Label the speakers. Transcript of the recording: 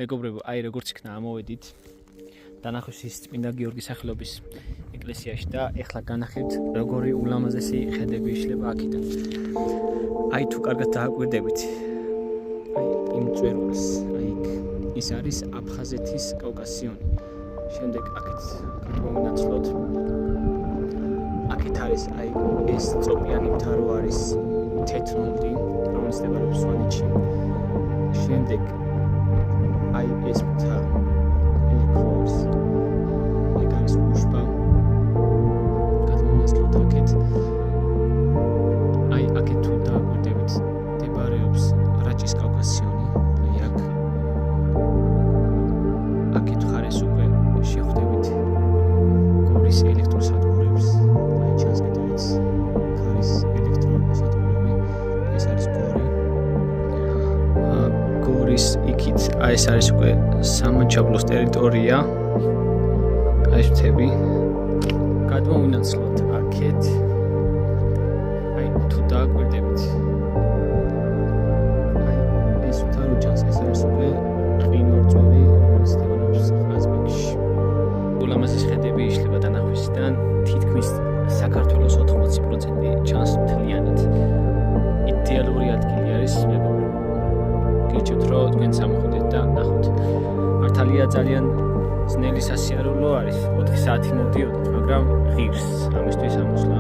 Speaker 1: მეგობრებო, აი როგორც იქნა ამოვედით დანახვის ის წმინდა გიორგის სახელობის ეკლესიაში და ეხლა განახებთ როგორი ულამაზესი ხედები იშლება აქედან. აი თუ კარგად დააკვირდებით აი იმ წვერვალს, აი ის არის აფხაზეთის კავკასიონი. შემდეგ აქეთ გადმოვინაცვლოთ. აქეთ არის აი ეს წოპიანი მთა რო არის თეთრონდი, რომელიც მდებარეობს სვანეთში. შემდეგ აი ეს მთა ელიქროს ეგ არის უშბა გადმოვინაცვლოთ აქეთ. აი აქეთ თუ დააკვირდებით მდებარეობს რაჭის კავკასიონი. აი აქეთ ხარეს უკვე შეხვდებით გორის ელექტროსადგურებს. აი ჩანს კიდევაც ქარის ელექტროსადგურები. ეს არის გორი. გორის იქით აი ეს არის უკვე სამაჩაბლოს ტერიტორია. აი მთები. გადმოვინაცვლოთ აქეთ. აი თუ დააკვირდებით აი ეს მთა რო ჩანს, ეს არის უკვე ყინვარწვერი, რომელიც მდებარეობს ყაზბეგში. ულამაზესი ხედები იშლება დანახვისიდან, თითქმის საქართველოს 80% ჩანს მთლიანად. იდეალური ადგილი არის მეგობრებო. გიჩვენებთ რომ თქვენ სამოხვიდეთ და ნახოთ. მართალია ძალიან ძნელი სასიარულო არის, 4 საათი მოვდიოდით, მაგრამ ღირს ამისთვის ამოსვლა.